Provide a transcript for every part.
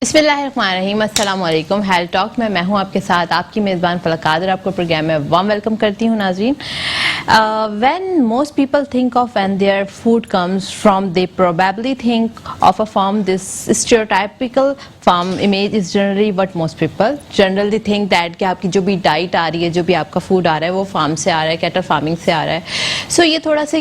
بسم اللہ الرحمن الرحیم، السلام علیکم۔ ہیلتھ ٹاک میں ہوں آپ کے ساتھ آپ کی میزبان فلک قادر، آپ کو پروگرام میں وارم ویلکم کرتی ہوں۔ ناظرین، when most people think of when their food comes from, they probably think of a farm. This stereotypical farm image is generally what most people generally think that کہ آپ کی جو بھی diet آ رہی ہے، جو بھی آپ کا فوڈ آ رہا ہے وہ فارم سے آ رہا ہے، کیٹل فارمنگ سے آ رہا ہے۔ سو یہ تھوڑا سا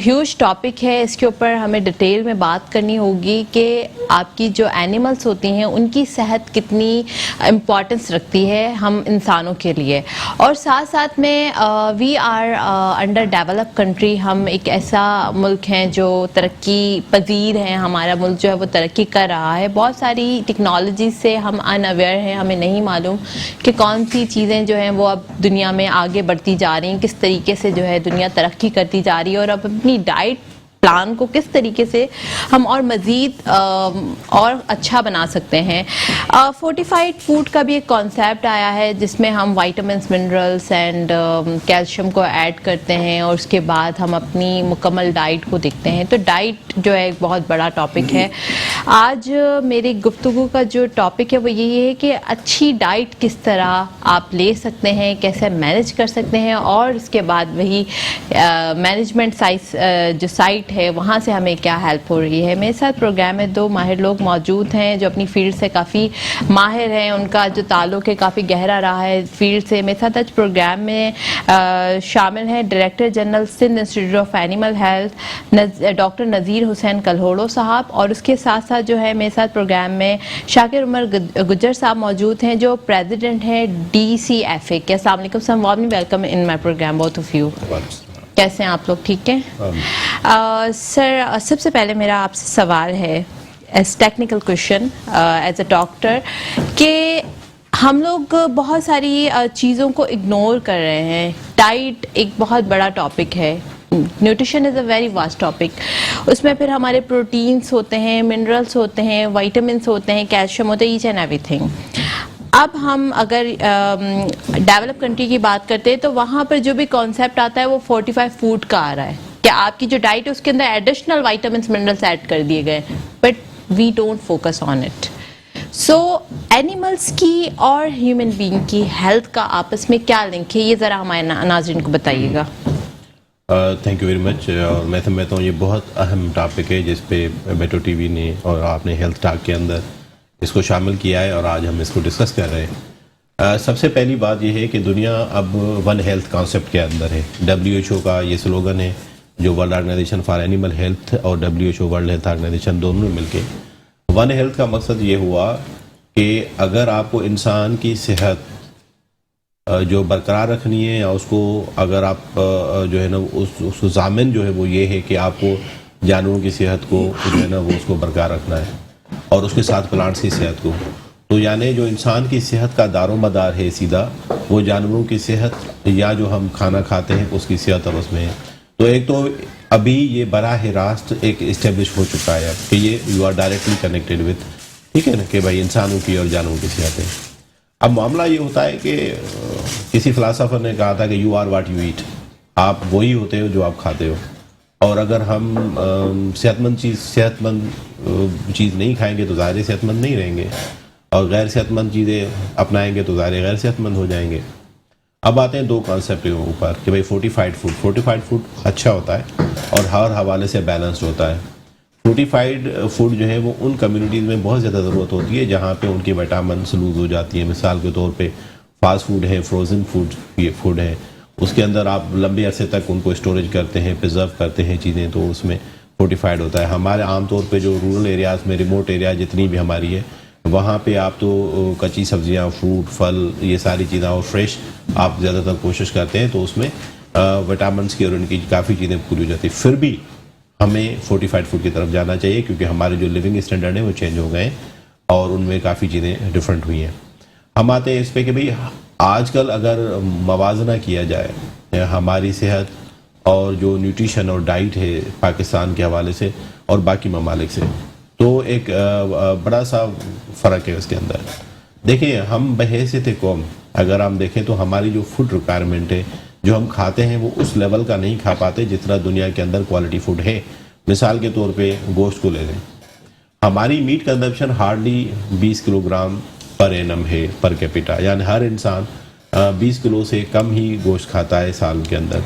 ہیوج ٹاپک ہے، اس کے اوپر ہمیں ڈیٹیل میں بات کرنی ہوگی کہ آپ کی جو اینیملس ہوتی ہیں ان کی صحت کتنی امپورٹنس رکھتی ہے ہم انسانوں کے لیے، اور ساتھ ساتھ میں we are under develop country, ہم ایک ایسا ملک ہیں جو ترقی پذیر ہیں، ہمارا ملک جو ہے وہ ترقی کر رہا ہے، بہت ساری ٹیکنالوجی سے ہم ان اویئر ہیں، ہمیں نہیں معلوم کہ کون سی چیزیں جو ہیں وہ اب دنیا میں آگے بڑھتی جا رہی ہیں، کس طریقے سے جو ہے دنیا ترقی کرتی جا رہی ہے، اور اب اپنی ڈائٹ پلان کو کس طریقے سے ہم اور مزید اور اچھا بنا سکتے ہیں۔ فورٹیفائڈ فوڈ کا بھی ایک کانسیپٹ آیا ہے جس میں ہم وائٹامنس، منرلس اینڈ کیلشیم کو ایڈ کرتے ہیں، اور اس کے بعد ہم اپنی مکمل ڈائٹ کو دیکھتے ہیں۔ تو ڈائٹ جو ہے ایک بہت بڑا ٹاپک ہے۔ آج میری گفتگو کا جو ٹاپک ہے وہ یہی ہے کہ اچھی ڈائٹ کس طرح آپ لے سکتے ہیں، کیسے مینیج کر سکتے ہیں، اور اس کے بعد وہی مینجمنٹ جو سائٹ ہے وہاں سے ہمیں کیا ہیلپ ہو رہی ہے۔ میرے ساتھ پروگرام میں دو ماہر لوگ موجود ہیں جو اپنی فیلڈ سے کافی ماہر ہیں، ان کا جو تعلق ہے کافی گہرا رہا ہے فیلڈ سے۔ میرے ساتھ آج پروگرام میں شامل ہیں director general Sindh Institute of Animal Health doctor Nazir Hussain Kalhoro صاحب، اور اس کے ساتھ ساتھ جو ہے میرے ساتھ پروگرام میں شاکر عمر گجر صاحب موجود ہیں جو پریزیڈنٹ ہیں DCFA کے۔ السلام علیکم sir, warmly welcome in my programme both of you. کیسے ہیں آپ لوگ؟ ٹھیک ہیں سر؟ سب سے پہلے میرا آپ سے سوال ہے as technical question as a doctor, کہ ہم لوگ بہت ساری چیزوں کو اگنور کر رہے ہیں۔ ڈائٹ ایک بہت بڑا ٹاپک ہے، nutrition is a very vast topic, اس میں پھر ہمارے پروٹینس ہوتے ہیں، منرلس ہوتے ہیں، وائٹامنس ہوتے ہیں، کیلشیم ہوتے ہیں، ایچ اینڈ ایوری تھنگ۔ اب ہم اگر ڈیولپ کنٹری کی بات کرتے ہیں تو وہاں پر جو بھی کانسیپٹ آتا ہے وہ فورٹیفائی فوڈ کا آ رہا ہے کہ آپ کی جو ڈائٹ ہے اس کے اندر ایڈیشنل وائٹامنس منرلس ایڈ کر دیے گئے، but we don't focus on it. So animals کی اور ہیومن بینگ کی ہیلتھ کا آپس میں کیا لنک ہے، یہ ذرا ہمارے ناظرین کو بتائیے گا۔ Thank you very much. میں سمجھتا ہوں یہ بہت اہم ٹاپک ہے جس پہ میٹرو ٹی وی نے اور آپ نے ہیلتھ ٹاک کے اندر اس کو شامل کیا ہے، اور آج ہم اس کو ڈسکس کر رہے ہیں۔ سب سے پہلی بات یہ ہے کہ دنیا اب ون ہیلتھ کانسیپٹ کے اندر ہے۔ WHO کا یہ سلوگن ہے جو world organisation for animal health اور WHO ورلڈ ہیلتھ آرگنائزیشن دونوں نے مل کے ون ہیلتھ کا مقصد یہ ہوا کہ اگر آپ کو انسان کی صحت جو برقرار رکھنی ہے، یا اس کو اگر آپ جو ہے نا اس ضامن جو ہے وہ یہ ہے کہ آپ کو جانوروں کی صحت کو جو ہے نا وہ اس کو برقرار رکھنا ہے، اور اس کے ساتھ پلانٹس کی صحت کو، تو یعنی جو انسان کی صحت کا دار و مدار ہے سیدھا وہ جانوروں کی صحت یا جو ہم کھانا کھاتے ہیں اس کی صحت اور اس میں ہے۔ تو ایک تو ابھی یہ براہ راست ایک اسٹیبلش ہو چکا ہے کہ یہ you are directly connected with, ٹھیک ہے نا، کہ بھائی انسانوں کی اور جانوروں کی صحت ہے۔ اب معاملہ یہ ہوتا ہے کہ کسی فلاسفر نے کہا تھا کہ you are what you eat, آپ وہی ہوتے ہو جو آپ کھاتے ہو، اور اگر ہم صحت مند چیز نہیں کھائیں گے تو ظاہر صحت مند نہیں رہیں گے، اور غیر صحت مند چیزیں اپنائیں گے تو ظاہر غیر صحت مند ہو جائیں گے۔ اب آتے ہیں دو کانسیپٹ کے اوپر کہ بھائی فورٹیفائڈ فوڈ اچھا ہوتا ہے اور ہر حوالے سے بیلنسڈ ہوتا ہے۔ فورٹیفائڈ فوڈ جو ہے وہ ان کمیونٹیز میں بہت زیادہ ضرورت ہوتی ہے جہاں پہ ان کی وٹامنس لوز ہو جاتی ہیں۔ مثال کے طور پہ فاسٹ فوڈ ہے، فروزن فوڈ ہے، اس کے اندر آپ لمبے عرصے تک ان کو اسٹوریج کرتے ہیں، پرزرو کرتے ہیں چیزیں، تو اس میں فورٹیفائڈ ہوتا ہے۔ ہمارے عام طور پہ جو رورل ایریاز میں، ریموٹ ایریا جتنی بھی ہماری ہے، وہاں پہ آپ تو کچی سبزیاں، فروٹ، پھل، یہ ساری چیزیں اور فریش آپ زیادہ تر کوشش کرتے ہیں، تو اس میں وٹامنس کی اور ان کی کافی چیزیں پوری ہو جاتی ہیں۔ پھر بھی ہمیں فورٹیفائڈ فوڈ کی طرف جانا چاہیے کیونکہ ہمارے جو لیونگ اسٹینڈرڈ ہیں وہ چینج ہو گئے ہیں اور ان میں کافی چیزیں ڈفرینٹ ہوئی ہیں۔ ہم آتے ہیں اس پہ کہ بھئی آج کل اگر موازنہ کیا جائے ہماری صحت اور جو نیوٹریشن اور ڈائٹ ہے پاکستان کے حوالے سے اور باقی ممالک سے، تو ایک بڑا سا فرق ہے اس کے اندر۔ دیکھیں، ہم بحیثیت قوم اگر ہم دیکھیں تو ہماری جو فوڈ ریکوائرمنٹ ہے جو ہم کھاتے ہیں وہ اس لیول کا نہیں کھا پاتے جتنا دنیا کے اندر کوالٹی فوڈ ہے۔ مثال کے طور پہ گوشت کو لے لیں، ہماری meat consumption hardly 20 kilo gram per annum ہے پر کیپیٹا، یعنی ہر انسان 20 کلو سے کم ہی گوشت کھاتا ہے سال کے اندر.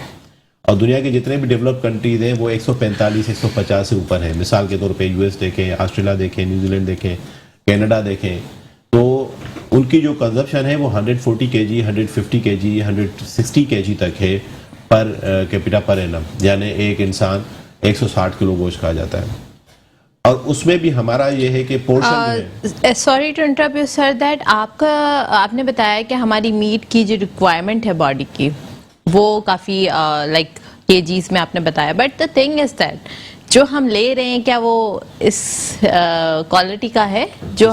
اور دنیا کے جتنے بھی ڈیولپ کنٹریز ہیں وہ 145-150 سے اوپر ہیں. مثال کے طور پہ یو ایس دیکھیں، آسٹریلیا دیکھیں، نیوزی لینڈ دیکھیں، کینیڈا دیکھیں، تو ان کی جو کنزمپشن ہے وہ 140 کے جی، 150 کے جی، 160 کے جی تک ہے پر کیپیٹا پر اینم، یعنی ایک انسان 160 کلو گوشت کھا جاتا ہے. اور اس میں بھی ہمارا یہ ہے کہ پورشن جو ہے، sorry to interrupt you sir, that آپ نے بتایا کہ ہماری میٹ کی جو ریکوائرمنٹ ہے باڈی کی وہ کافی لائک کے جیز میں آپ نے بتایا، but the thing is that جو ہم لے رہے ہیں کیا وہ اس کوالٹی کا ہے جو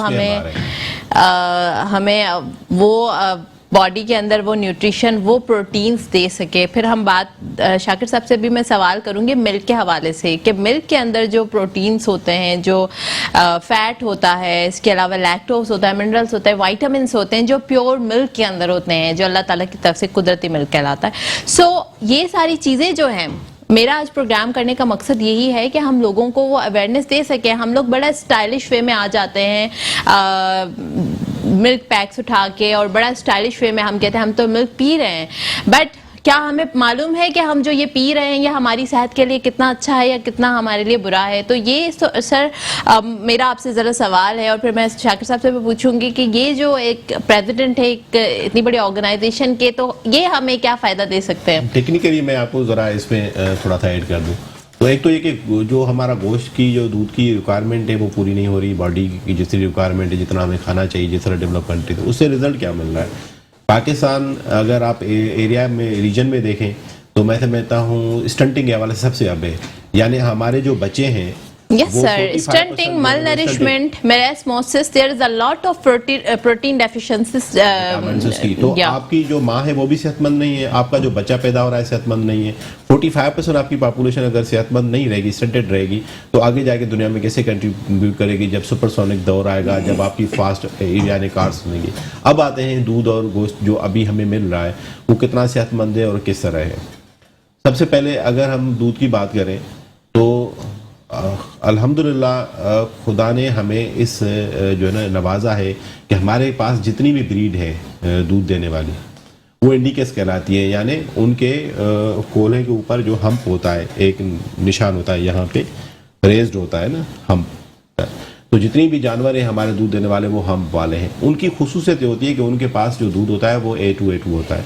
ہمیں وہ باڈی کے اندر وہ نیوٹریشن، وہ پروٹینز دے سکے. پھر ہم بات شاکر صاحب سے بھی میں سوال کروں گی ملک کے حوالے سے کہ ملک کے اندر جو پروٹینز ہوتے ہیں، جو فیٹ ہوتا ہے، اس کے علاوہ لیکٹوز ہوتا ہے، منرلز ہوتا ہے، وائٹامنس ہوتے ہیں جو پیور ملک کے اندر ہوتے ہیں، جو اللہ تعالیٰ کی طرف سے قدرتی ملک کہلاتا ہے. سو یہ ساری چیزیں جو ہیں، میرا آج پروگرام کرنے کا مقصد یہی ہے کہ ہم لوگوں کو وہ اویئرنیس دے سکیں. ہم لوگ بڑا اسٹائلش وے میں آ جاتے ہیں ملک پیکس اٹھا کے، اور بڑا اسٹائلش وے میں ہم کہتے ہیں ہم تو ملک پی رہے ہیں، بٹ کیا ہمیں معلوم ہے کہ ہم جو یہ پی رہے ہیں یہ ہماری صحت کے لیے کتنا اچھا ہے یا کتنا ہمارے لیے برا ہے؟ تو یہ سر میرا آپ سے ذرا سوال ہے، اور پھر میں شاکر صاحب سے بھی پوچھوں گی کہ یہ جو ایک پریزیڈنٹ ہے ایک اتنی بڑی آرگنائزیشن کے، تو یہ ہمیں کیا فائدہ دے سکتے ہیں؟ ٹیکنیکلی میں آپ کو ذرا اس میں تھوڑا سا ایڈ کر دوں. تو ایک تو یہ کہ جو ہمارا گوشت کی جو دودھ کی ریکوائرمنٹ ہے وہ پوری نہیں ہو رہی، باڈی کی جتنی ریکوائرمنٹ ہے، جتنا ہمیں کھانا چاہیے جس طرح ڈیولپ کنٹری، تو اس سے رزلٹ کیا مل رہا ہے؟ پاکستان اگر آپ ایریا میں ریجن میں دیکھیں تو میں سمجھتا ہوں اسٹنٹنگ کے حوالے سے سب سے اب ہے. یعنی ہمارے جو بچے ہیں، Yes sir, stunting, malnourishment, marasmosis, there is a lot of protein deficiencies. تو آپ کی جو ماں ہے وہ بھی صحت مند نہیں ہے، آپ کا جو بچہ پیدا ہو رہا ہے صحت مند نہیں ہے. 45% آپ کی پاپولیشن اگر صحت مند نہیں رہے گی، اسٹنٹڈ رہے گی، تو آگے جا کے دنیا میں کیسے کنٹریبیوٹ کرے گی جب سپر سونک دور آئے گا، جب آپ کی فاسٹ ایریا نے کارس بنیں گی. اب آتے ہیں دودھ اور گوشت جو ابھی ہمیں مل رہا ہے وہ کتنا صحت مند ہے اور کس طرح ہے. سب سے پہلے اگر ہم دودھ کی بات کریں تو الحمدللہ خدا نے ہمیں اس جو ہے نا نوازا ہے کہ ہمارے پاس جتنی بھی بریڈ ہے دودھ دینے والی وہ انڈیکیس کہلاتی ہے. یعنی ان کے کولے کے اوپر جو ہمپ ہوتا ہے، ایک نشان ہوتا ہے یہاں پہ ریزڈ ہوتا ہے نا ہمپ، تو جتنی بھی جانور ہیں ہمارے دودھ دینے والے وہ ہمپ والے ہیں. ان کی خصوصیت یہ ہوتی ہے کہ ان کے پاس جو دودھ ہوتا ہے وہ A2 ہوتا ہے،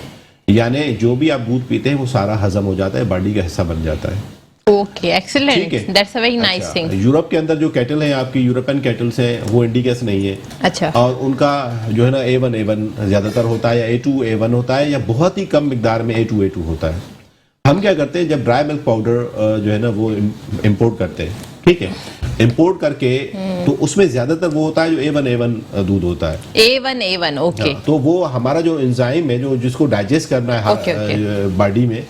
یعنی جو بھی آپ دودھ پیتے ہیں وہ سارا ہضم ہو جاتا ہے، باڈی کا حصہ بن جاتا ہے. Okay excellent, that's a very nice thing. Europe کے اندر جو کیٹل ہیں آپ کی یورپین کیٹلز ہیں وہ انڈیکیس نہیں ہے. اچھا. اور ان کا جو ہے نا A1 زیادہ تر ہوتا ہے، یا A2 ہوتا ہے، یا بہت ہی کم مقدار میں A2 ہوتا ہے. ہم کیا کرتے ہیں جب ڈرائی ملک پاؤڈر جو ہے نا وہ امپورٹ کرتے ہیں، ٹھیک ہے، امپورٹ کر کے تو اس میں زیادہ تر وہ ہوتا ہے جو A1 دودھ ہوتا ہے. A1 okay. تو وہ ہمارا جو انزائم ہے جو جس کو ڈائجسٹ کرنا ہے باڈی میں،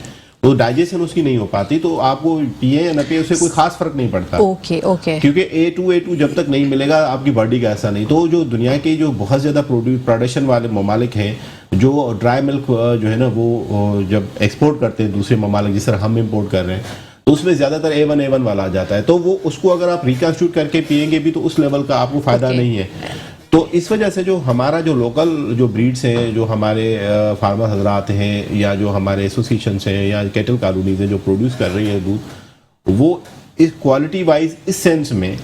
وہ ڈائجیشن اس کی نہیں ہو پاتی، تو آپ کو پیے یا نہ پیے اس سے کوئی خاص فرق نہیں پڑتا. اوکے. کیونکہ A2 جب تک نہیں ملے گا آپ کی باڈی کا ایسا نہیں. تو جو دنیا کے جو بہت زیادہ پروڈکشن والے ممالک ہیں جو ڈرائی ملک جو ہے نا وہ جب ایکسپورٹ کرتے ہیں دوسرے ممالک جس طرح ہم امپورٹ کر رہے ہیں، تو اس میں زیادہ تر A1 والا آ جاتا ہے. تو وہ اس کو اگر آپ ریکنسٹیٹیوٹ کر کے پیئیں گے بھی تو اس لیول کا آپ کو فائدہ نہیں ہے. تو اس وجہ سے جو ہمارا جو لوکل جو بریڈس ہیں، جو ہمارے فارمر حضرات ہیں، یا جو ہمارے ایسوسیشنس ہیں، یا کیٹل کالونیز ہیں جو پروڈیوس کر رہی ہیں دودھ، وہ اس کوالٹی وائز اس سینس میں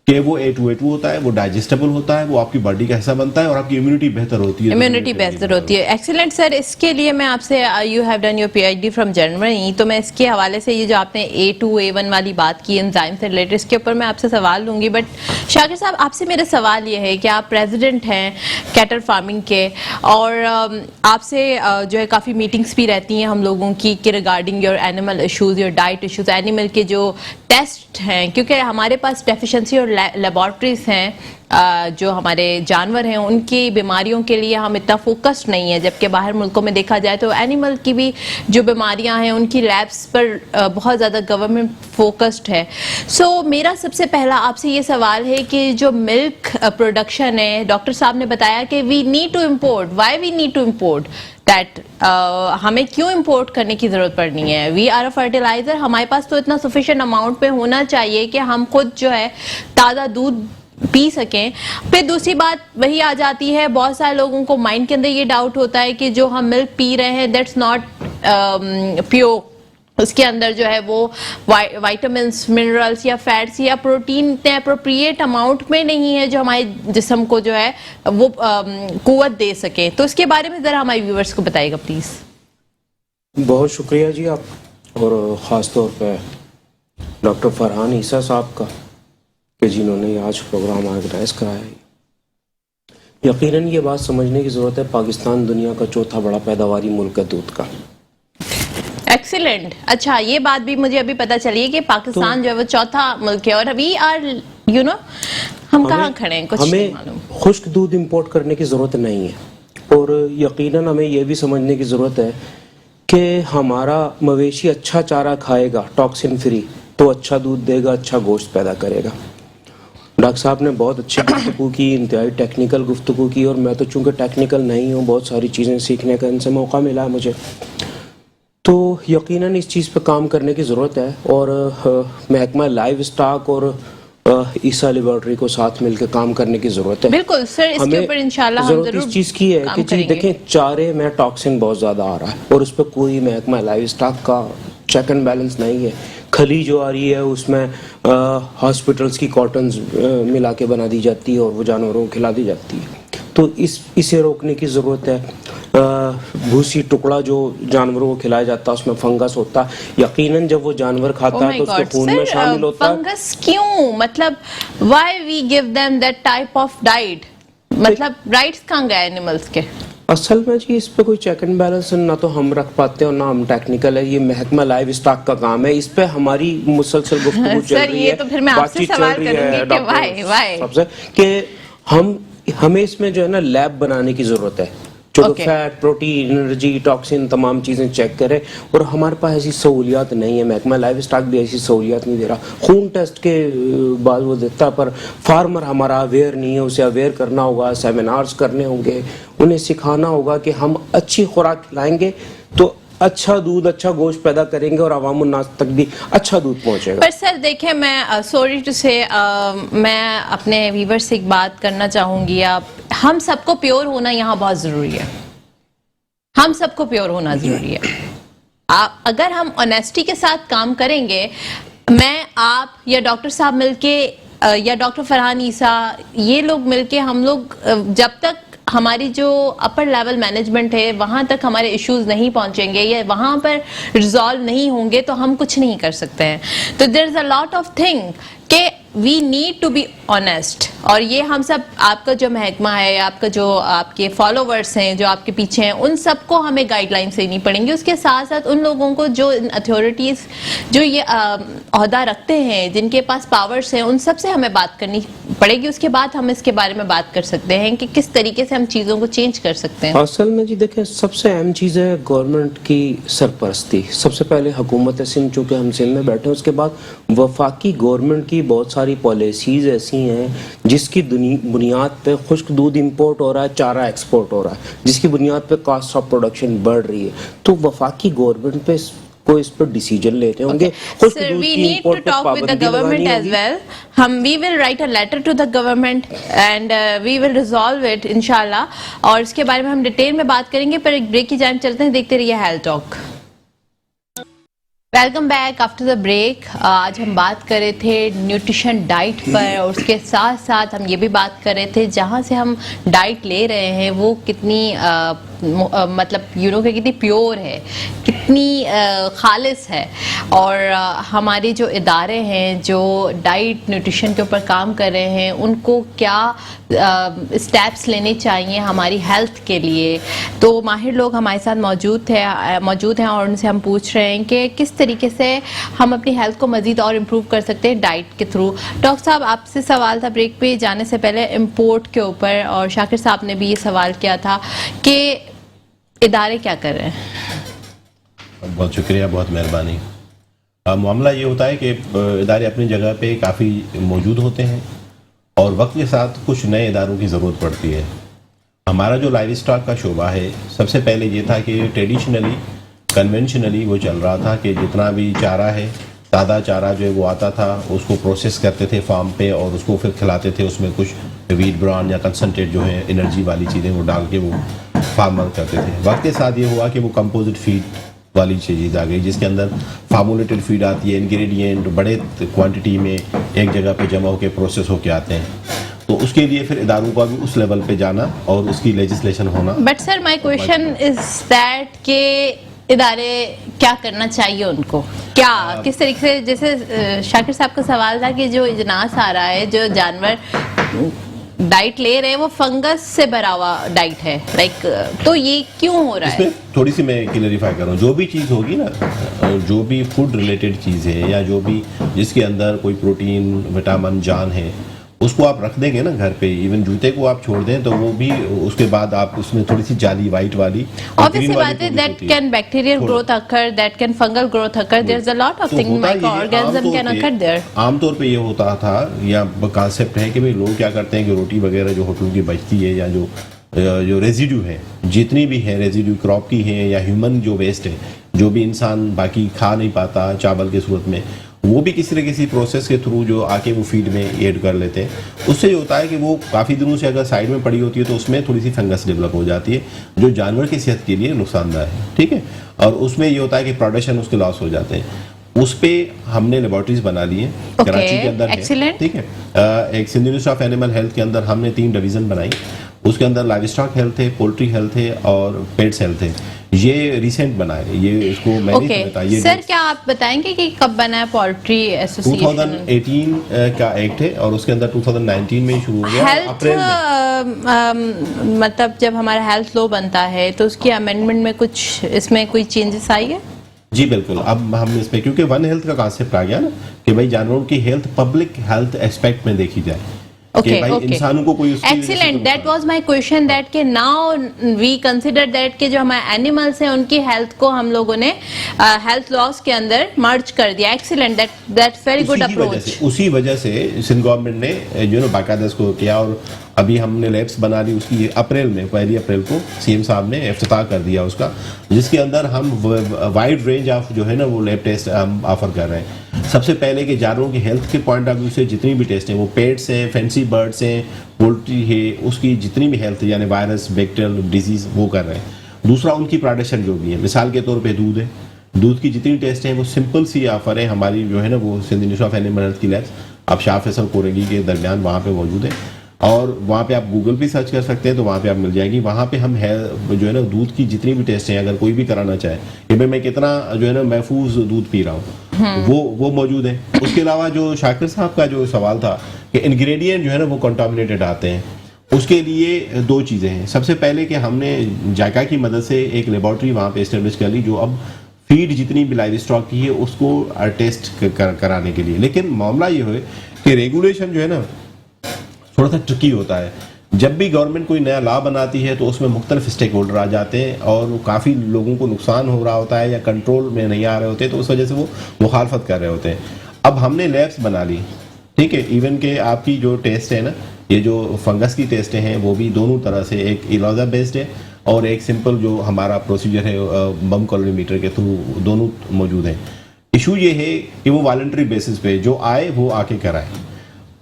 کہ وہ A2 ہوتا ہے، وہ ڈائجسٹیبل ہوتا ہے، وہ آپ کی باڈی کا حصہ بنتا ہے اور آپ کی امیونٹی بہتر ہوتی ہے. امیونٹی بہتر ہوتی ہے. ایکسیلنٹ سر. اس کے لیے میں آپ سے، you have done your PhD from Germany, تو میں اس کے حوالے سے یہ جو آپ نے A2 والی بات کی انزائم سے ریلیٹڈ، اس کے اوپر میں آپ سے سوال لوں گی. بٹ شاکر صاحب آپ سے میرا سوال یہ ہے کہ آپ پریزیڈنٹ ہیں کیٹل فارمنگ کے، اور آپ سے جو ہے کافی میٹنگس بھی رہتی ہیں ہم لوگوں کی کہ regarding your animal issues, your diet issues, animal کے جو ٹیسٹ ہیں، کیونکہ ہمارے پاس ڈیفیشنسی اور لیبارٹریز ہیں جو ہمارے جانور ہیں ان کی بیماریوں کے لیے ہم اتنا فوکسڈ نہیں ہے، جبکہ باہر ملکوں میں دیکھا جائے تو اینیمل کی بھی جو بیماریاں ہیں ان کی لیبس پر بہت زیادہ گورنمنٹ فوکسڈ ہے. سو میرا سب سے پہلا آپ سے یہ سوال ہے کہ جو ملک پروڈکشن ہے، ڈاکٹر صاحب نے بتایا کہ we need to import. Why we need to import that? ہمیں کیوں امپورٹ کرنے کی ضرورت پڑنی ہے؟ وی آر اے فرٹیلائزر، ہمارے پاس تو اتنا سفیشینٹ اماؤنٹ پہ ہونا چاہیے کہ ہم خود جو ہے تازہ دودھ پی سکیں. پھر دوسری بات وہی آ جاتی ہے, بہت سارے لوگوں کو مائنڈ کے اندر یہ ڈاؤٹ ہوتا ہے کہ جو ہم ملک پی رہے ہیں دیٹس ناٹ پیور, اس کے اندر جو ہے وہ وائٹامنس, منرلس یا فیٹس یا پروٹین اتنے اپروپریٹ اماؤنٹ میں نہیں ہے جو ہمارے جسم کو جو ہے وہ قوت دے سکے. تو اس کے بارے میں ذرا ہمارے ویورز کو بتائیے گا پلیز. بہت شکریہ جی آپ, اور خاص طور پہ ڈاکٹر فرحان عیسیٰ صاحب کا کہ جنہوں نے آج پروگرام آرگنائز کرایا ہے. یقیناً یہ بات سمجھنے کی ضرورت ہے, پاکستان دنیا کا چوتھا بڑا پیداواری ملک ہے دودھ کا. ایکسیلنٹ. اچھا, یہ بات بھی مجھے ابھی پتا چلی ہے کہ پاکستان جو ہے وہ چوتھا ملک ہے, اور وی آر یو نو ہم کہاں کھڑے ہیں, کچھ نہیں معلوم. ہمیں خشک دودھ امپورٹ کرنے کی ضرورت نہیں ہے, اور یقیناً ہمیں یہ بھی سمجھنے کی ضرورت ہے کہ ہمارا مویشی اچھا چارہ کھائے گا ٹاکسن فری تو اچھا دودھ دے گا, اچھا گوشت پیدا کرے گا. ڈاکٹر صاحب نے بہت اچھی گفتگو کی, انتہائی ٹیکنیکل گفتگو کی, اور میں تو چونکہ ٹیکنیکل نہیں ہوں, بہت ساری چیزیں سیکھنے کا ان سے موقع ملا ہے مجھے. تو یقیناً اس چیز پہ کام کرنے کی ضرورت ہے, اور محکمہ لائیو اسٹاک اور عیسیٰ لیبارٹری کو ساتھ مل کے کام کرنے کی ضرورت ہے. بالکل سر, اس کے اوپر انشاءاللہ ہم ضرور ضرورت اس چیز کی ہے کہ جی دیکھیں چارے میں ٹاکسن بہت زیادہ آ رہا ہے, اور اس پہ کوئی محکمہ لائیو اسٹاک کا چیک اینڈ بیلنس نہیں ہے. کھلی جو آ رہی ہے اس میں ہاسپٹلس کی کاٹنز ملا کے بنا دی جاتی ہے اور وہ جانوروں کو کھلا دی جاتی ہے. تو اسے روکنے کی ضرورت ہے. بھوسی ٹکڑا جو جانوروں کو کھلایا جاتا ہے اس میں فنگس ہوتا ہے, یقیناً جب وہ جانور کھاتا ہے تو اس کے خون میں شامل ہوتا ہے. فنگس کیوں, مطلب why we give them that type of diet, مطلب رائٹس کہاں گئے اینیملز کے؟ اصل میں جی اس پہ کوئی چیک اینڈ بیلنس نہ تو ہم رکھ پاتے ہیں اور نہ ہم ٹیکنیکل ہے. یہ محکمہ لائیو اسٹاک کا کام ہے, اس پہ ہماری مسلسل گفتگو چل رہی ہے, تو پھر میں آپ سے سوال کروں گی کہ why کہ ہمیں اس میں جو ہے نا لیب بنانے کی ضرورت ہے جو فیٹ, پروٹین, انرجی, ٹاکسن تمام چیزیں چیک کرے, اور ہمارے پاس ایسی سہولیات نہیں ہے. محکمہ لائیو اسٹاک بھی ایسی سہولیات نہیں دے رہا. خون ٹیسٹ کے بعد وہ دیتا ہے, پر فارمر ہمارا اویئر نہیں ہے. اسے اویئر کرنا ہوگا, سیمینارز کرنے ہوں گے, انہیں سکھانا ہوگا کہ ہم اچھی خوراک کھلائیں گے تو اچھا دودھ, اچھا گوشت پیدا کریں گے, اور عوام الناس تک بھی اچھا دودھ پہنچے گا. پر سر دیکھیں, میں سوری ٹو سے میں اپنے ویور سے ایک بات کرنا چاہوں گی. ہم سب کو پیور ہونا یہاں بہت ضروری ہے, ہم سب کو پیور ہونا ضروری ہے. اگر ہم آنیسٹی کے ساتھ کام کریں گے, میں, آپ یا ڈاکٹر صاحب مل کے یا ڈاکٹر فرحان عیسیٰ, یہ لوگ مل کے, ہم لوگ جب تک ہماری جو اپر لیول مینجمنٹ ہے وہاں تک ہمارے ایشوز نہیں پہنچیں گے یا وہاں پر ریزالو نہیں ہوں گے تو ہم کچھ نہیں کر سکتے ہیں. تو دیر از اے لاٹ آف تھنگ کہ we need to be honest, اور یہ ہم سب, آپ کا جو محکمہ ہے, آپ کا جو آپ کے فالوورس ہیں جو آپ کے پیچھے ہیں, ان سب کو ہمیں گائیڈ لائنس دینی پڑیں گی. اس کے ساتھ ساتھ ان لوگوں کو جو اتھارٹیز جو یہ عہدہ رکھتے ہیں, جن کے پاس پاورس ہیں, ان سب سے ہمیں بات کرنی پڑے گی. اس کے بعد ہم اس کے بارے میں بات کر سکتے ہیں کہ کس طریقے سے ہم چیزوں کو چینج کر سکتے ہیں. اصل میں جی دیکھیں, سب سے اہم چیز ہے گورنمنٹ کی سرپرستی. سب سے پہلے حکومت سندھ, چونکہ ہم سندھ میں بیٹھے ہیں, اس کے بعد وفاقی گورنمنٹ کی بہت ساری پالیسیز ایسی ہیں جس کی بنیاد پہ خشک دودھ امپورٹ ہو رہا ہے, چارہ ایکسپورٹ ہو رہا ہے, جس کی بنیاد پہ کاسٹ آف پروڈکشن بڑھ رہی ہے. تو وفاقی گورنمنٹ پہ کو اس پر ڈیسیجن لیتے ہوں گے. Sir, we need to talk with the government as well. We will write a letter to the government and we will resolve it inshallah. اور اس کے بارے میں ہم ڈیٹیل میں بات کریں گے, پر ایک بریک کی جانب چلتے ہیں. دیکھتے رہیے health talk. Welcome back after the break. آج ہم بات کر رہے تھے نیوٹریشن ڈائٹ پر, اور اس کے ساتھ ساتھ ہم یہ بھی بات کر رہے تھے جہاں سے ہم ڈائٹ لے رہے ہیں وہ کتنی مطلب کہ کتنی پیور ہے, کتنی خالص ہے, اور ہمارے جو ادارے ہیں جو ڈائٹ نیوٹریشن کے اوپر کام کر رہے ہیں ان کو کیا اسٹیپس لینے چاہیے ہماری ہیلتھ کے لیے. تو ماہر لوگ ہمارے ساتھ موجود ہیں اور ان سے ہم پوچھ رہے ہیں کہ کس طریقے سے ہم اپنی ہیلتھ کو مزید اور امپروو کر سکتے ہیں ڈائٹ کے تھرو. ڈاکٹر صاحب, آپ سے سوال تھا بریک پہ جانے سے پہلے امپورٹ کے اوپر, اور شاکر صاحب نے بھی یہ سوال کیا تھا کہ ادارے کیا کر رہے ہیں. بہت شکریہ, بہت مہربانی. معاملہ یہ ہوتا ہے کہ ادارے اپنی جگہ پہ کافی موجود ہوتے ہیں اور وقت کے ساتھ کچھ نئے اداروں کی ضرورت پڑتی ہے. ہمارا جو لائیو اسٹاک کا شعبہ ہے, سب سے پہلے یہ تھا کہ ٹریڈیشنلی کنونشنلی وہ چل رہا تھا کہ جتنا بھی چارہ ہے سادہ چارہ جو ہے وہ آتا تھا, اس کو پروسیس کرتے تھے فارم پہ اور اس کو پھر کھلاتے تھے, اس میں کچھ ویٹ بران یا کنسنٹریٹ جو ہے انرجی والی چیزیں وہ ڈال کے وہ فارمر کرتے تھے. وقت کے ساتھ یہ ہوا کہ وہ کمپوزٹ فیڈ والی چیز آ گئی, جس کے اندر فارمولیٹڈ فیڈ آتی ہے, انگریڈینٹ بڑے کوانٹٹی میں ایک جگہ پہ جمع ہو کے پروسیس ہو کے آتے ہیں. تو اس کے لیے پھر اداروں کا بھی اس لیول پہ جانا اور اس کی لیجسلیشن ہونا. But sir my question is that کہ ادارے کیا کرنا چاہیے ان کو, کیا کس طریقے سے, جیسے شاکر صاحب کا سوال تھا کہ جو اجناس آ رہا ہے, جو جانور ڈائٹ لے رہے ہیں وہ فنگس سے بھرا ہوا ڈائٹ ہے, لائک تو یہ کیوں ہو رہا ہے؟ اس میں تھوڑی سی میں کلیریفائی کروں, جو بھی چیز ہوگی نا, جو بھی فوڈ ریلیٹڈ چیز ہے یا جو بھی جس کے اندر کوئی پروٹین وٹامن جان ہے, اس کو آپ رکھ دیں گے نا گھر پہ, ایون جوتے کو آپ چھوڑ دیں تو وہ بھی اس کے بعد آپ اس میں تھوڑی سی جالی وائٹ والی obviously بات ہے that can bacterial growth occur, that can fungal growth occur, there's a lot of things microorganism can occur there. عام طور پہ یہ ہوتا تھا یا کانسیپٹ ہے کہ بھئی لوگ کیا کرتے ہیں کہ روٹی وغیرہ جو ہوٹلوں کی بچتی ہے یا جو ریزیڈیو ہے, جتنی بھی ہے ریزیڈیو کراپ کی ہے یا ہیومن جو ویسٹ ہے, جو بھی انسان باقی کھا نہیں پاتا چاول کے صورت میں, وہ بھی کسی نہ کسی پروسیس کے تھرو جو آ کے وہ فیڈ میں ایڈ کر لیتے ہیں. اس سے یہ ہوتا ہے کہ وہ کافی دنوں سے اگر سائڈ میں پڑی ہوتی ہے تو اس میں تھوڑی سی فنگس ڈیولپ ہو جاتی ہے جو جانور کی صحت کے لیے نقصان دہ ہے. ٹھیک ہے, اور اس میں یہ ہوتا ہے کہ پروڈکشن اس کے لاس ہو جاتے ہیں. اس پہ ہم نے لیبارٹریز بنا لی ہیں کراچی کے اندر ہے. ٹھیک ہے, ایک Sindh university of Animal health کے اندر ہم نے 3 ڈویژن بنائی. اس کے اندر لائیو اسٹاک ہیلتھ ہے, پولٹری ہیلتھ ہے اور پیٹس ہیلتھ ہے. یہ ریسنٹ بنا ہے, یہ اس کو میں نے بتایا. سر کیا آپ بتائیں گے کہ کب بنا ہے پولٹری ایسوسی ایشن؟ 2018 کا ایکٹ ہے اور اس کے اندر 2019 میں شروع ہو گیا اپریل میں. مطلب جب ہمارا ہیلتھ لو بنتا ہے تو اس کی امینڈمنٹ میں کچھ اس میں کوئی چینجز آئی ہے؟ جی بالکل. اب ہم اس پہ کیونکہ ون ہیلتھ کا کانسیپٹ آ گیا نا کہ بھائی جانوروں کی ہیلتھ پبلک ہیلتھ ایسپیکٹ میں دیکھی جائے. انسانوں کو کوئی excellent, that was my question, that کہ ناؤ وی کنسیڈر دیٹ کہ جو ہمارے اینیملس ہیں ان کی ہیلتھ کو ہم لوگوں نے ہیلتھ لاس کے اندر مرج کر دیا. Excellent, that very good approach. اسی وجہ سے سندھ گورنمنٹ نے جو ہے باقاعدہ اس کو کیا, اور ابھی ہم نے لیبس بنا لی. اس کی اپریل میں 1 اپریل کو سی ایم صاحب نے افتتاح کر دیا اس کا, جس کے اندر ہم وائڈ رینج آف جو ہے نا وہ لیب ٹیسٹ ہم آفر کر رہے ہیں. سب سے پہلے کہ جانوروں کی ہیلتھ کے پوائنٹ آف ویو سے جتنی بھی ٹیسٹ ہیں, وہ پیٹس ہیں, فینسی برڈس ہیں, پولٹری ہے, اس کی جتنی بھی ہیلتھ یعنی وائرس بیکٹیریل ڈیزیز وہ کر رہے ہیں. دوسرا ان کی پروڈکشن جو بھی ہے, مثال کے طور پہ دودھ ہے, دودھ کی جتنی ٹیسٹ ہیں وہ سمپل سی آفر ہے ہماری جو ہے نا وہ Sindh university of Animal health کی لیبس آپ شاہ فیصل کورنگی کے درمیان وہاں پہ موجود ہے. اور وہاں پہ آپ گوگل پہ سرچ کر سکتے ہیں تو وہاں پہ آپ مل جائے گی. وہاں پہ ہم جو ہے نا دودھ کی جتنی بھی ٹیسٹ ہیں, اگر کوئی بھی کرانا چاہے کہ بھائی میں کتنا جو ہے نا محفوظ دودھ پی رہا ہوں, وہ موجود ہے. اس کے علاوہ جو شاکر صاحب کا جو سوال تھا کہ انگریڈینٹ جو ہے نا وہ کنٹامنیٹڈ آتے ہیں, اس کے لیے 2 چیزیں ہیں. سب سے پہلے کہ ہم نے جائکا کی مدد سے ایک لیبارٹری وہاں پہ اسٹیبلش کر لی جو اب فیڈ جتنی بھی لائیو اسٹاک کی ہے اس کو ٹیسٹ کرانے کے لیے. لیکن معاملہ یہ ہے کہ ریگولیشن جو ہے نا تھوڑا سا ٹرکی ہوتا ہے. جب بھی گورنمنٹ کوئی نیا لا بناتی ہے تو اس میں مختلف اسٹیک ہولڈر آ جاتے ہیں اور کافی لوگوں کو نقصان ہو رہا ہوتا ہے یا کنٹرول میں نہیں آ رہے ہوتے, تو اس وجہ سے وہ مخالفت کر رہے ہوتے ہیں. اب ہم نے لیبس بنا لی. ٹھیک ہے, ایون کہ آپ کی جو ٹیسٹ ہے نا, یہ جو فنگس کی ٹیسٹیں ہیں وہ بھی دونوں طرح سے, ایک ایلوزا بیسڈ ہے اور ایک سمپل جو ہمارا پروسیجر ہے بم کالوریمیٹر کے تھرو, دونوں موجود ہیں. ایشو یہ ہے کہ وہ والنٹری بیسس پہ جو آئے وہ آ کے کرائے.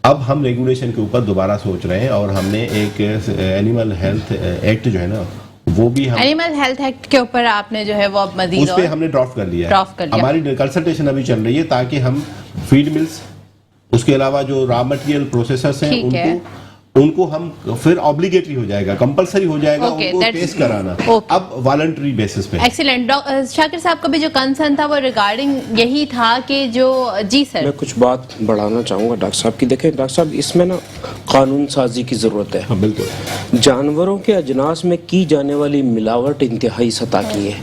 اب ہم ریگولیشن کے اوپر دوبارہ سوچ رہے ہیں اور ہم نے ایک اینیمل ہیلتھ ایکٹ جو ہے نا وہ بھی اینیمل ہیلتھ ایکٹ کے اوپر آپ نے جو ہے وہ مزید اس پہ ہم نے ڈرافٹ کر لیا ہے. ہماری کنسلٹیشن ابھی چل رہی ہے تاکہ ہم فیڈ ملز, اس کے علاوہ جو را مٹیریل پروسیسرز ہیں ان کو ہم پھر obligatory ہو جائے گا, کمپلسری ہو جائے گا ان کو ٹیسٹ کرانا, اب والنٹری بیسس پہ. ایکسیلنٹ. شاکر صاحب کا بھی جو کنسرن تھا وہ ریگارڈنگ یہی تھا کہ جو جی سر میں کچھ بات بڑھانا چاہوں گا ڈاکٹر صاحب کی. دیکھیں ڈاکٹر صاحب, اس میں نا قانون سازی کی ضرورت ہے. بالکل. جانوروں کے اجناس میں کی جانے والی ملاوٹ انتہائی سطح کی ہے.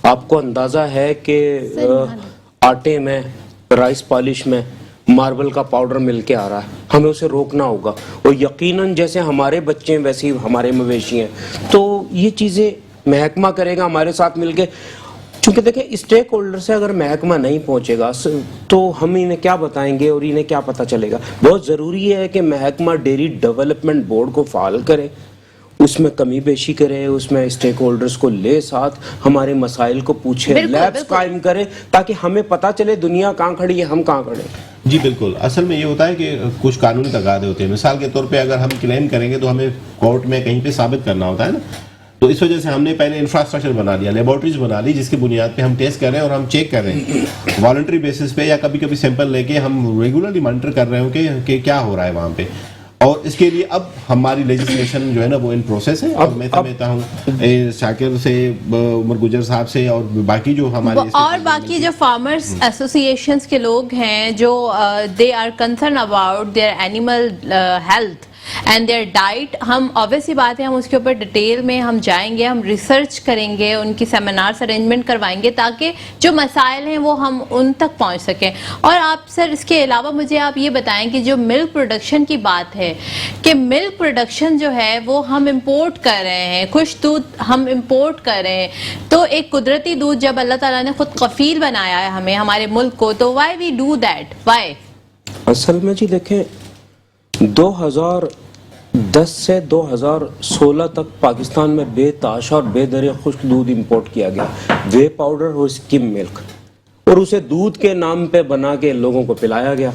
آپ کو اندازہ ہے کہ آٹے میں, رائس پالش میں ماربل کا پاؤڈر مل کے آ رہا ہے, ہمیں اسے روکنا ہوگا. اور یقیناً جیسے ہمارے بچے ہیں ویسے ہی ہمارے مویشی ہیں, تو یہ چیزیں محکمہ کرے گا ہمارے ساتھ مل کے. چونکہ دیکھیں اسٹیک ہولڈر سے اگر محکمہ نہیں پہنچے گا تو ہم انہیں کیا بتائیں گے اور انہیں کیا پتہ چلے گا. بہت ضروری ہے کہ محکمہ ڈیری ڈیولپمنٹ بورڈ کو فعال کرے اس میں کمی بیشی کرے, اس میں اسٹیک ہولڈرز کو لے ساتھ, ہمارے مسائل کو پوچھے, لیبس قائم کرے تاکہ ہمیں پتہ چلے دنیا کہاں کھڑی ہے, ہم کہاں کھڑے ہیں. جی بالکل. اصل میں یہ ہوتا ہے کہ کچھ قانونی تقاضے ہوتے ہیں. مثال کے طور پہ اگر ہم کلیم کریں گے تو ہمیں کورٹ میں کہیں پہ ثابت کرنا ہوتا ہے نا, تو اس وجہ سے ہم نے پہلے انفراسٹرکچر بنا لیا, لیبارٹریز بنا لی, جس کی بنیاد پہ ہم ٹیسٹ کر رہے ہیں اور ہم چیک کر رہے ہیں والنٹری بیسس پہ, یا کبھی کبھی سیمپل لے کے ہم ریگولرلی مانیٹر کر رہے ہوں کہ کیا ہو رہا ہے وہاں پہ. اور اس کے لیے اب ہماری لیجسلیشن جو ہے نا وہ ان پروسیس ہے. اور میں سمجھتا ہوں شاکر سے, عمر گجر صاحب سے, اور باقی جو ہمارے اور باقی جو فارمرز ایسوسیشنز کے لوگ ہیں جو they are concern about their animal health and their diet, ہم obvious سی بات ہے ہم اس کے اوپر ڈیٹیل میں ہم جائیں گے, ہم ریسرچ کریں گے, ان کی سیمینارز ارینجمنٹ کروائیں گے تاکہ جو مسائل ہیں وہ ہم ان تک پہنچ سکیں. اور آپ سر اس کے علاوہ مجھے آپ یہ بتائیں کہ جو ملک پروڈکشن کی بات ہے, کہ ملک پروڈکشن جو ہے وہ ہم امپورٹ کر رہے ہیں, خشک دودھ ہم امپورٹ کر رہے ہیں, تو ایک قدرتی دودھ جب اللہ تعالیٰ نے خود کفیل بنایا ہے ہمیں, ہمارے ملک کو, تو why we do that, why? اصل میں جی دیکھیں 2010 سے 2016 تک پاکستان میں بے تاشا اور بے درے خشک دودھ امپورٹ کیا گیا, وے پاؤڈر اور سکم ملک, اور اسے دودھ کے نام پہ بنا کے لوگوں کو پلایا گیا.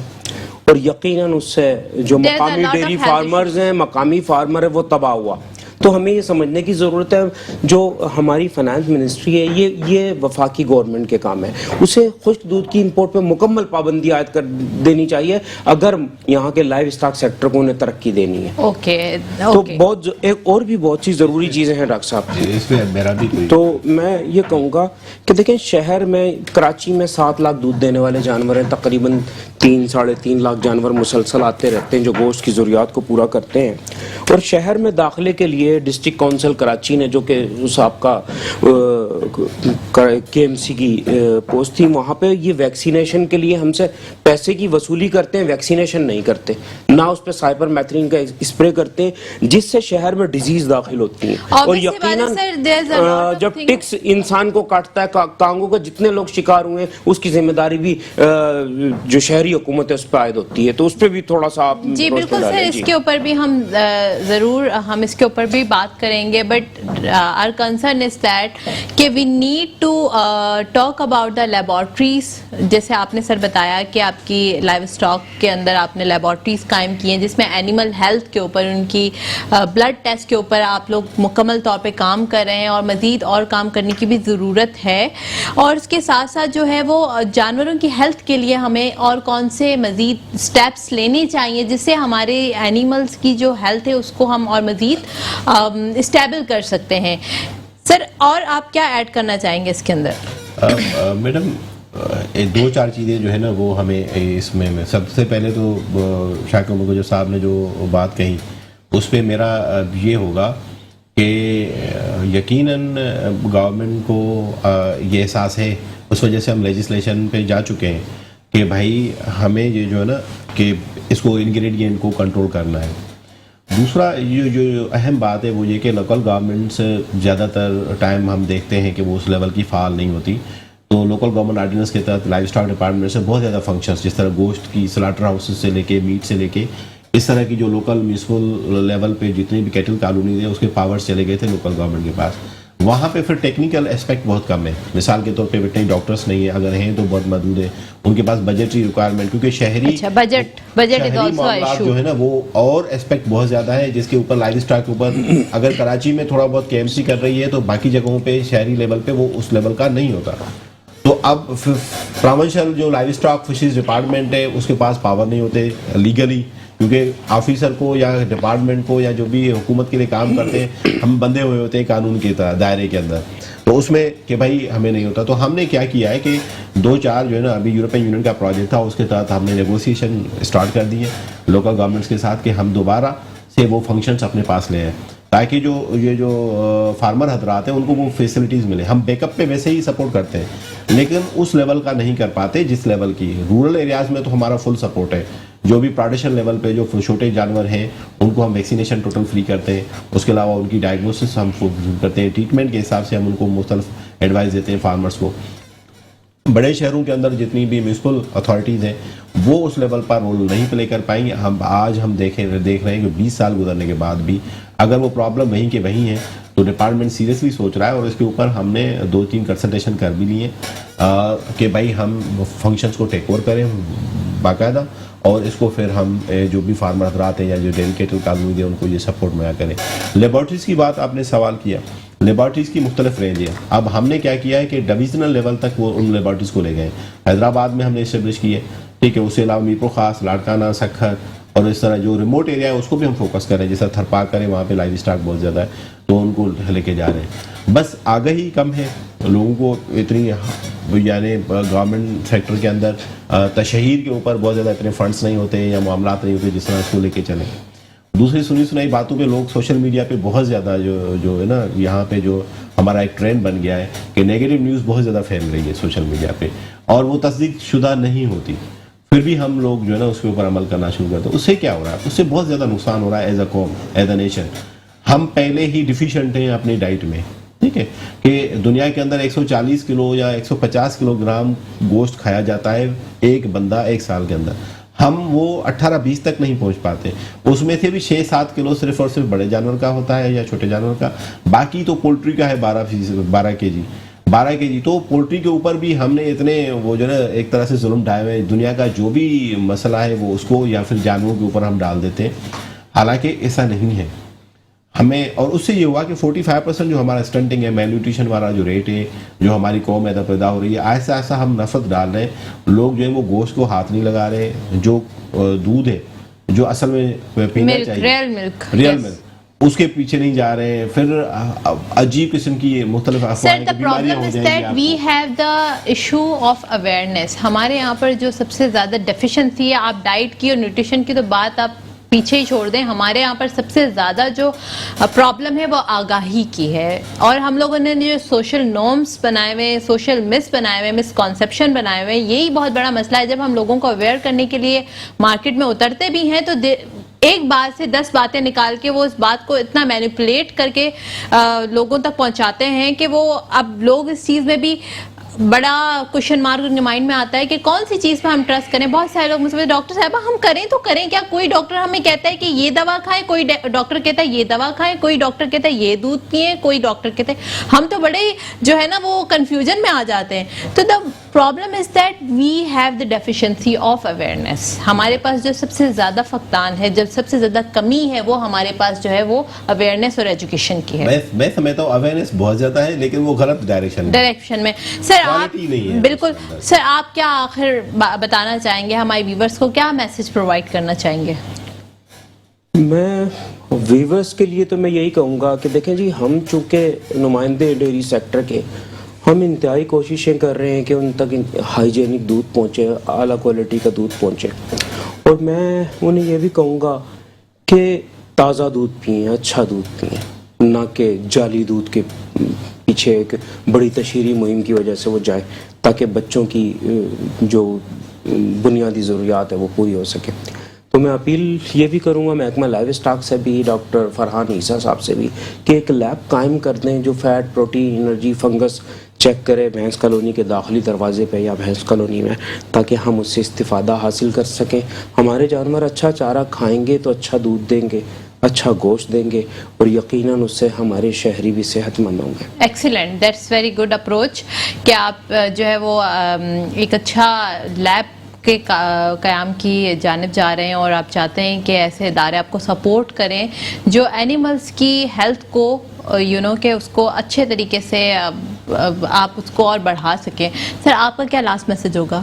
اور یقیناً اس سے جو مقامی ڈیری فارمرز ہیں, مقامی فارمر ہے, وہ تباہ ہوا. تو ہمیں یہ سمجھنے کی ضرورت ہے جو ہماری فائنانس منسٹری ہے یہ وفاقی گورنمنٹ کے کام ہے, اسے خشک دودھ کی امپورٹ پہ مکمل پابندی عائد کر دینی چاہیے اگر یہاں کے لائیو اسٹاک سیکٹر کو انہیں ترقی دینی ہے. تو بہت ایک اور بھی بہت سی ضروری چیزیں ہیں ڈاکٹر صاحب. تو میں یہ کہوں گا کہ دیکھیں شہر میں کراچی میں 7 لاکھ دودھ دینے والے جانور ہیں, تقریباً 3-3.5 لاکھ جانور مسلسل آتے رہتے ہیں جو گوشت کی ضروریات کو پورا کرتے ہیں. اور شہر میں داخلے کے لیے ڈسٹرکٹ کونسل کراچی نے, جو کہ اس آپ کا کے ایم سی کی پوسٹ تھی, وہاں پہ یہ ویکسینیشن کے لیے ہم سے پیسے کی وصولی کرتے ہیں, ویکسینیشن نہیں کرتے, نہ اس پہ سائبر میتھرین کا اسپرے کرتے ہیں جس سے شہر میں ڈیزیز داخل ہوتی ہیں. اور یقیناً جب ٹکس انسان کو کاٹتا ہے, کانگو کا جتنے لوگ شکار ہوئے ہیں اس کی ذمہ داری بھی جو شہری حکومت ہے اس پہ عائد ہوتی ہے. تو اس پہ بھی تھوڑا سا آپ. جی بالکل سر, اس کے اوپر بھی ہم ضرور ہم اس کے اوپر بھی بات کریں گے, but our concern is that کہ we need to talk about the laboratories. جیسے آپ نے سر بتایا کہ آپ کی لائیو اسٹاک کے اندر آپ نے لیبارٹریز قائم کی ہیں جس میں اینیمل ہیلتھ کے اوپر, ان کی بلڈ ٹیسٹ کے اوپر آپ لوگ مکمل طور پہ کام کر رہے ہیں, اور مزید اور کام کرنے کی بھی ضرورت ہے. اور اس کے ساتھ ساتھ جو ہے وہ جانوروں کی ہیلتھ کے لیے ہمیں اور کون سے مزید اسٹیپس لینے چاہیے جس سے ہمارے اینیملس کی جو ہیلتھ ہے اس کو ہم اور مزید اسٹیبل کر سکتے ہیں. سر اور آپ کیا ایڈ کرنا چاہیں گے اس کے اندر؟ میڈم 2-4 چیزیں جو ہے نا وہ ہمیں اس میں سب سے پہلے تو شاکر عمر گجر صاحب نے جو بات کہی اس پہ میرا یہ ہوگا کہ یقیناً گورنمنٹ کو یہ احساس ہے, اس وجہ سے ہم لیجسلیشن پہ جا چکے ہیں کہ بھائی ہمیں یہ جو ہے نا کہ اس کو انگریڈینٹ کو کنٹرول کرنا ہے. دوسرا یہ جو اہم بات ہے وہ یہ کہ لوکل گورنمنٹس زیادہ تر ٹائم ہم دیکھتے ہیں کہ وہ اس لیول کی فعال نہیں ہوتی. تو لوکل گورنمنٹ آرڈیننس کے تحت لائف اسٹاک ڈپارٹمنٹ سے بہت زیادہ فنکشنز, جس طرح گوشت کی سلاٹر ہاؤسز سے لے کے میٹ سے لے کے اس طرح کی جو لوکل میونسپل لیول پہ جتنی بھی کیٹل کالونیز ہیں اس کے پاورز چلے گئے تھے لوکل گورنمنٹ کے پاس. وہاں پہ پھر ٹیکنیکل اسپیکٹ بہت کم ہے. مثال کے طور پہ اتنے ڈاکٹرس نہیں ہیں, اگر ہیں تو بہت محدود ہے. ان کے پاس بجٹری ریکوائرمنٹ, کیونکہ شہری معاملات جو ہے نا وہ اور اسپیکٹ بہت زیادہ ہے جس کے اوپر لائیو اسٹاک کے اوپر اگر کراچی میں تھوڑا بہت کے ایم سی کر رہی ہے تو باقی جگہوں پہ شہری لیول پہ وہ اس لیول کا نہیں ہوتا. تو اب پروونشل جو لائیو اسٹاک فشریز ڈپارٹمنٹ ہے اس کے پاس پاور نہیں ہوتے لیگلی, کیونکہ آفیسر کو یا ڈپارٹمنٹ کو یا جو بھی حکومت کے لیے کام کرتے ہیں ہم بندھے ہوئے ہوتے ہیں قانون کے دائرے کے اندر. تو اس میں کہ بھائی ہمیں نہیں ہوتا. تو ہم نے کیا کیا ہے کہ 2-4 جو ہے نا ابھی یورپین یونین کا پروجیکٹ تھا اس کے تحت ہم نے نیگوسیشن اسٹارٹ کر دی ہے لوکل گورنمنٹس کے ساتھ کہ ہم دوبارہ سے وہ فنکشنز اپنے پاس لے آئیں تاکہ جو فارمر حضرات ہیں ان کو وہ فیسلٹیز ملے. ہم بیک اپ پہ ویسے ہی سپورٹ کرتے ہیں لیکن اس لیول کا نہیں کر پاتے جس لیول کی. رورل ایریاز میں تو ہمارا فل سپورٹ ہے. جو بھی پروڈکشن لیول پہ جو چھوٹے جانور ہیں ان کو ہم ویکسینیشن ٹوٹل فری کرتے ہیں. اس کے علاوہ ان کی ڈائگنوسس ہم کرتے ہیں, ٹریٹمنٹ کے حساب سے ہم ان کو مختلف ایڈوائز دیتے ہیں فارمرز کو. بڑے شہروں کے اندر جتنی بھی میونسپل اتھارٹیز ہیں وہ اس لیول پر رول نہیں پلے کر پائیں گے. آج ہم دیکھ رہے ہیں کہ 20 سال گزرنے کے بعد بھی اگر وہ پرابلم وہیں کے وہیں ہے تو ڈپارٹمنٹ سیریسلی سوچ رہا ہے, اور اس کے اوپر ہم نے 2-3 کنسلٹیشن کر بھی لیے کہ بھائی ہم فنکشنز کو ٹیک اوور کریں باقاعدہ, اور اس کو پھر ہم جو بھی فارمر حضرات ہیں یا جو ڈیڈیکیٹڈ کالونیز ہیں ان کو یہ سپورٹ مہیا کریں. لیبارٹریز کی بات آپ نے سوال کیا, لیبارٹریز کی مختلف رینج ہے. اب ہم نے کیا کیا ہے کہ ڈویژنل لیول تک وہ ان لیبارٹریز کو لے گئے. حیدرآباد میں ہم نے اسٹیبلش کی ہے, ٹھیک ہے, اس کے علاوہ میرپور خاص, لاڑکانہ, سکھر, اور اس طرح جو ریموٹ ایریا ہے اس کو بھی ہم فوکس کریں, جیسا تھرپا کریں وہاں پہ لائیو اسٹاک بہت زیادہ ہے تو ان کو لے کے جا رہے ہیں. بس آگہی کم ہے لوگوں کو اتنی, یعنی گورنمنٹ سیکٹر کے اندر تشہیر کے اوپر بہت زیادہ اتنے فنڈس نہیں ہوتے یا معاملات نہیں ہوتے جس طرح اس کو لے کے چلیں. دوسری سنی سنائی باتوں پہ لوگ سوشل میڈیا پہ بہت زیادہ جو ہے نا, یہاں پہ جو ہمارا ایک ٹرینڈ بن گیا ہے کہ نیگیٹو نیوز بہت زیادہ پھیل رہی ہے سوشل میڈیا پہ اور وہ تصدیق شدہ نہیں ہوتی, پھر بھی ہم لوگ جو ہے نا اس کے اوپر عمل کرنا شروع کرتے ہیں. اس سے کیا ہو رہا ہے, اس سے بہت زیادہ نقصان ہو رہا ہے. ایز اے قوم, ایز اے نیشن ہم پہلے ہی ڈیفیشینٹ ہیں اپنی ڈائٹ میں, ٹھیک ہے, کہ دنیا کے اندر 140 کلو یا 150 کلو گرام گوشت کھایا جاتا ہے ایک بندہ ایک سال کے اندر. ہم وہ 18-20 تک نہیں پہنچ پاتے. اس میں سے بھی 6-7 کلو صرف اور صرف بڑے جانور کا ہوتا ہے یا چھوٹے جانور کا, باقی تو پولٹری کا ہے 12 کے جی. تو پولٹری کے اوپر بھی ہم نے اتنے وہ جو ہے نا ایک طرح سے ظلم ڈھائے ہوئے, دنیا کا جو بھی مسئلہ ہے وہ اس کو یا پھر جانوروں کے اوپر ہم ڈال دیتے ہیں, حالانکہ ایسا نہیں ہے. ہمیں اور اس سے یہ ہوا کہ 45% جو ہمارا اسٹنٹنگ ہے, میل نیوٹریشن والا جو ریٹ ہے جو ہماری قوم میں پیدا ہو رہی ہے, آہستہ آہستہ ہم نفرت ڈال رہے ہیں. لوگ جو ہے وہ گوشت کو ہاتھ نہیں لگا رہے, جو دودھ ہے جو اصل میں پینا چاہیے ریئل ملک اس کے پیچھے نہیں جا رہے ہیں. پھر عجیب قسم کی مختلف افواہیں بیماریاں ہو جائیں گی. We have the issue of awareness. ہمارے یہاں پر جو سب سے زیادہ ڈیفیشنسی ہے, آپ ڈائٹ کی اور نیوٹریشن کی تو بات آپ پیچھے ہی چھوڑ دیں, ہمارے یہاں پر سب سے زیادہ جو پرابلم ہے وہ آگاہی کی ہے. اور ہم لوگوں نے جو سوشل نارمس بنائے ہوئے, سوشل مسکنسیپشن بنائے ہوئے, یہی بہت بڑا مسئلہ ہے. جب ہم لوگوں کو اویئر کرنے کے لیے مارکیٹ میں اترتے بھی ہیں تو ایک بات سے 10 باتیں نکال کے وہ اس بات کو اتنا مینیپولیٹ کر کے لوگوں تک پہنچاتے ہیں کہ وہ اب لوگ اس چیز میں بھی بڑا کوشچن مارک ان کے مائنڈ میں آتا ہے کہ کون سی چیز پہ ہم ٹرسٹ کریں. بہت سارے لوگ مجھ سے ڈاکٹر صاحبہ ہم کریں تو کریں کیا, کوئی ڈاکٹر ہمیں کہتا ہے کہ یہ دوا کھائیں, کوئی ڈاکٹر کہتا ہے یہ دوا کھائیں, کوئی ڈاکٹر کہتا ہے یہ دودھ پئیں, کوئی ڈاکٹر کہتا ہے, ہم تو بڑے جو ہے نا وہ کنفیوژن میں آ جاتے ہیں. تو the problem is that we have the deficiency of awareness. ہمارے پاس جو سب سے زیادہ فقدان ہے, جو سب سے زیادہ کمی ہے, وہ ہمارے پاس جو ہے وہ اویئرنیس اور ایجوکیشن کی ہے. میں سمجھتا ہوں اویئرنیس بہت زیادہ ہے لیکن وہ غلط ڈائریکشن میں. سر آپ بالکل, سر آپ کیا آخر بتانا چاہیں گے, ہمارے ویورز کو کیا میسج پرووائڈ کرنا چاہیں گے؟ میں ویورز کے لیے تو میں یہی کہوں گا کہ دیکھیں جی, ہم چونکہ نمائندے ڈیری سیکٹر کے, ہم انتہائی کوششیں کر رہے ہیں کہ ان تک ہائیجینک دودھ پہنچے, اعلیٰ کوالٹی کا دودھ پہنچے. اور میں انہیں یہ بھی کہوں گا کہ تازہ دودھ پئیں, اچھا دودھ پئیں, نہ کہ جعلی دودھ کے پیچھے ایک بڑی تشہیری مہم کی وجہ سے وہ جائے, تاکہ بچوں کی جو بنیادی ضروریات ہے وہ پوری ہو سکے. تو میں اپیل یہ بھی کروں گا محکمہ لائیو اسٹاک سے بھی, ڈاکٹر فرحان عیسیٰ صاحب سے بھی, کہ ایک لیب قائم کر دیں جو fat, protein, energy, fungus check کرے بھینس کالونی کے داخلی دروازے پہ یا بھینس کالونی میں, تاکہ ہم اس سے استفادہ حاصل کر سکیں. ہمارے جانور اچھا چارہ کھائیں گے تو اچھا دودھ دیں گے, اچھا گوشت دیں گے, اور یقیناً اس سے ہمارے شہری بھی صحت مند ہوں گے. Excellent, that's very good approach کہ آپ جو ہے وہ ایک اچھا لیب کے قیام کی جانب جا رہے ہیں, اور آپ چاہتے ہیں کہ ایسے ادارے آپ کو سپورٹ کریں جو اینیملز کی ہیلتھ کو کہ اس کو اچھے طریقے سے آپ اس کو اور بڑھا سکیں. سر آپ کا کیا لاسٹ میسج ہوگا؟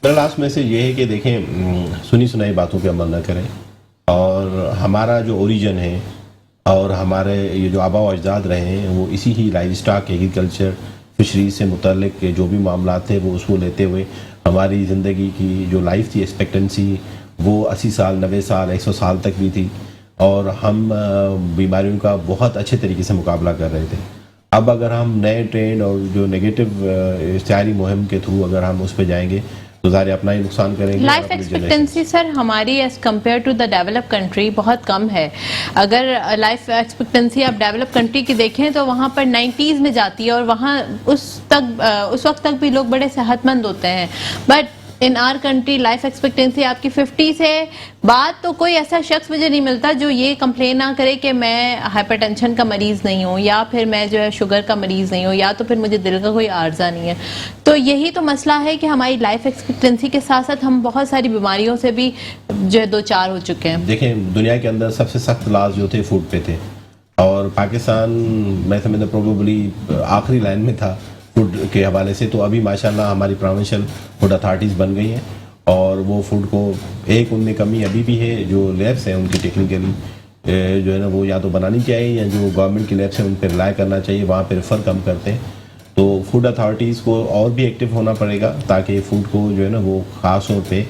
میرا لاسٹ میسج یہ ہے کہ دیکھیں, سنی سنائی باتوں پہ عمل نہ کریں, اور ہمارا جو اوریجن ہے اور ہمارے یہ جو آبا و اجداد رہے ہیں وہ اسی ہی لائیو اسٹاک, ایگریکلچر, فشریز سے متعلق جو بھی معاملات تھے وہ اس کو لیتے ہوئے ہماری زندگی کی جو لائف تھی ایکسپیکٹنسی وہ 80 سال, 90 سال, 100 سال تک بھی تھی, اور ہم بیماریوں کا بہت اچھے طریقے سے مقابلہ کر رہے تھے. اب اگر ہم نئے ٹرینڈ اور جو نگیٹو اشتہاری مہم کے تھرو اگر ہم اس پہ جائیں گے تو ظاہر اپنا ہی نقصان کریں گے. لائف ایکسپیکٹنسی سر ہماری as compare to the develop country بہت کم ہے. اگر لائف ایکسپیکٹنسی آپ ڈیولپ کنٹری کی دیکھیں تو وہاں پر 90s میں جاتی ہے اور وہاں اس وقت تک بھی لوگ بڑے صحت مند ہوتے ہیں. But in our country life expectancy آپ کی 50 سے بعد تو کوئی ایسا شخص مجھے نہیں ملتا جو یہ کمپلین نہ کرے کہ میں ہائپر ٹینشن کا مریض نہیں ہوں, یا پھر میں جو ہے شوگر کا مریض نہیں ہوں, یا تو پھر مجھے دل کا کوئی عارضہ نہیں ہے. تو یہی تو مسئلہ ہے کہ ہماری لائف ایکسپیکٹنسی کے ساتھ ساتھ ہم بہت ساری بیماریوں سے بھی جو ہے دو چار ہو چکے ہیں. دیکھیں دنیا کے اندر سب سے سخت لاز جو تھے فوڈ پہ تھے, اور پاکستان میں سمجھتا پروبیبلی آخری لائن میں تھا فوڈ کے حوالے سے. تو ابھی ماشاءاللہ ہماری پروونشل فوڈ اتھارٹیز بن گئی ہیں, اور وہ فوڈ کو ایک ان میں کمی ابھی بھی ہے, جو لیبس ہیں ان کی ٹیکنیکلی جو ہے نا وہ یا تو بنانی چاہیے, یا جو گورنمنٹ کی لیبس ہیں ان پہ ریلائی کرنا چاہیے, وہاں پہ ریفر کم کرتے ہیں. تو فوڈ اتھارٹیز کو اور بھی ایکٹیو ہونا پڑے گا تاکہ فوڈ کو جو ہے نا وہ خاص طور پہ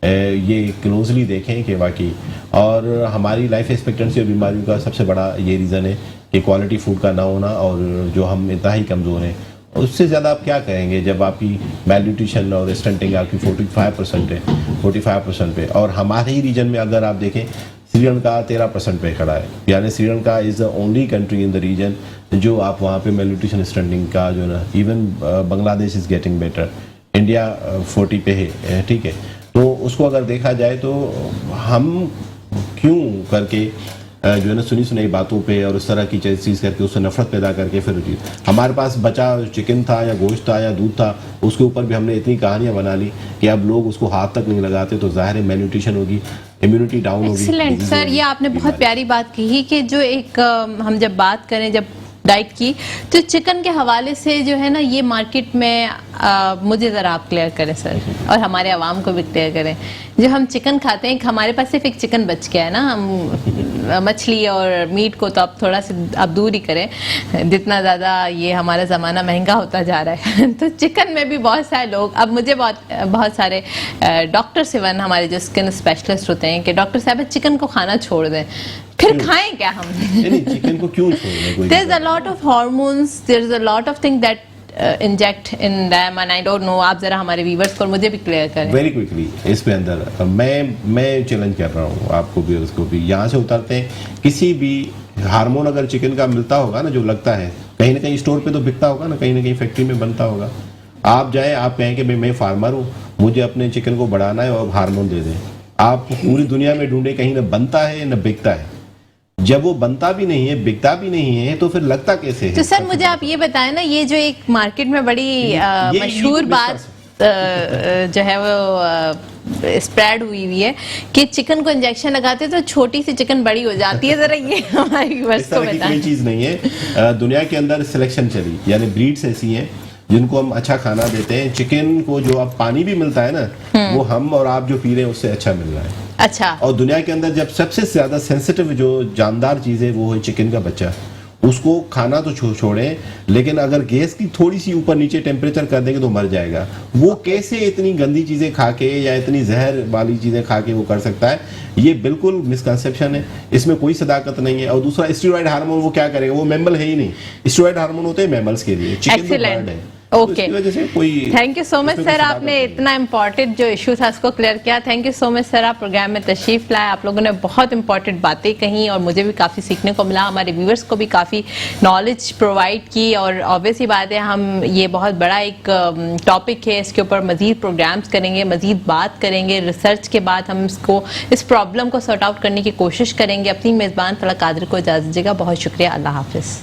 یہ کلوزلی دیکھیں کہ واقعی. اور ہماری لائف ایکسپیکٹنسی اور بیماریوں کا سب سے بڑا یہ ریزن ہے کہ کوالٹی فوڈ کا نہ ہونا, اور جو ہم انتہائی کمزور ہیں. اس سے زیادہ آپ کیا کہیں گے جب آپ کی میل نیوٹریشن اور اسٹنٹنگ آپ کی 45% ہے, 45% پہ, اور ہمارے ہی ریجن میں اگر آپ دیکھیں سری لنکا 13% پہ کھڑا ہے. یعنی Sri Lanka is the only country in the region جو آپ وہاں پہ میل نیوٹریشن اسٹنٹنگ کا جو ہے نا, ایون بنگلہ دیش از گیٹنگ بیٹر, انڈیا 40 پہ ہے. ٹھیک ہے, تو اس کو اگر دیکھا جائے تو ہم کیوں کر کے جو ہے نا سنی سنائی باتوں پہ اور اس طرح کی چیز کر کے اس سے نفرت پیدا کر کے پھر ہمارے پاس بچا چکن تھا یا گوشت تھا یا دودھ تھا, اس کے اوپر بھی ہم نے اتنی کہانیاں بنا لی کہ اب لوگ اس کو ہاتھ تک نہیں لگاتے. تو ظاہر ہے میل نیوٹریشن ہوگی, امیونٹی ڈاؤن ہوگی. ایکسیلنٹ سر, یہ آپ نے بہت پیاری بات کہی کہ جو ایک ہم جب بات کریں جب ڈائٹ کی تو چکن کے حوالے سے جو ہے نا یہ مارکیٹ میں مجھے ذرا آپ کلیئر کریں سر, اور ہمارے عوام کو بھی کلیئر کریں. جو ہم چکن کھاتے ہیں ہمارے پاس صرف ایک چکن بچ گیا ہے نا, ہم مچھلی اور میٹ کو تو اب تھوڑا سا اب دور ہی کریں, جتنا زیادہ یہ ہمارا زمانہ مہنگا ہوتا جا رہا ہے. تو چکن میں بھی بہت سارے لوگ, اب مجھے بہت سارے ڈاکٹر ایون ہمارے جو اسکن اسپیشلسٹ ہوتے ہیں کہ ڈاکٹر صاحب چکن کو کھانا چھوڑ دیں, پھر کھائیں کیا ہم؟ چکن کو کیوں چھوڑنا؟ There's a lot of hormones, there's a lot of things that inject in them and I don't know. آپ ذرا ہمارے ویورز کو اور مجھے بھی کلیئر کریں. ویری کوئکلی اس پہ اندر میں چیلنج کر رہا ہوں آپ کو بھی اور اس کو بھی, یہاں سے اترتے ہیں. کسی بھی ہارمون اگر چکن کا ملتا ہوگا نا, جو لگتا ہے کہیں نہ کہیں اسٹور پہ تو بکتا ہوگا نا, کہیں نہ کہیں فیکٹری میں بنتا ہوگا. آپ جائیں آپ کہیں کہ میں فارمر ہوں, مجھے اپنے چکن کو بڑھانا ہے اور ہارمون دے دیں. آپ پوری دنیا میں ڈھونڈے, کہیں نہ بنتا ہے نہ بکتا ہے. جب وہ بنتا بھی نہیں ہے بکتا بھی نہیں ہے تو پھر لگتا کیسے ہے؟ تو سر مجھے آپ یہ بتائیں نا, یہ جو ایک مارکیٹ میں بڑی مشہور بات جو ہے وہ اسپریڈ ہوئی ہے کہ چکن کو انجیکشن لگاتے تو چھوٹی سی چکن بڑی ہو جاتی ہے, ذرا یہ ہماری ویورز کو بتائیں. کوئی چیز نہیں ہے. دنیا کے اندر سلیکشن چلی, یعنی بریڈس ایسی ہیں جن کو ہم اچھا کھانا دیتے ہیں. چکن کو جو اب پانی بھی ملتا ہے نا, وہ ہم اور آپ جو پی رہے ہیں اس سے اچھا مل رہا ہے. اچھا, اور دنیا کے اندر جب سب سے زیادہ سینسیٹیو جو جاندار چیز ہے وہ ہے چکن کا بچہ. اس کو کھانا تو چھوڑیں, لیکن اگر گیس کی تھوڑی سی اوپر نیچے ٹیمپریچر کر دیں گے تو مر جائے گا. وہ کیسے اتنی گندی چیزیں کھا کے یا اتنی زہر والی چیزیں کھا کے وہ کر سکتا ہے؟ یہ بالکل مسکنسیپشن ہے, اس میں کوئی صداقت نہیں ہے. اور دوسرا اسٹیرائڈ ہارمون وہ کیا کرے گا, وہ میمل ہے ہی نہیں. اسٹیرائڈ ہارمون ہوتے ہیں میملس کے لیے, چکن تو برڈ ہے. اوکے, تھینک یو سو مچ سر, آپ نے اتنا امپورٹنٹ جو ایشو تھا اس کو کلیئر کیا. تھینک یو سو مچ سر, آپ پروگرام میں تشریف لائے. آپ لوگوں نے بہت امپورٹنٹ باتیں کہیں اور مجھے بھی کافی سیکھنے کو ملا, ہمارے ویورز کو بھی کافی نالج پرووائڈ کی. اور آبویس ہی بات ہے, ہم یہ بہت بڑا ایک ٹاپک ہے, اس کے اوپر مزید پروگرامز کریں گے, مزید بات کریں گے. ریسرچ کے بعد ہم اس پرابلم کو سارٹ آؤٹ کرنے کی کوشش کریں گے. اپنی میزبان فلک قادری کو اجازت دیجیے گا. بہت شکریہ, اللہ حافظ.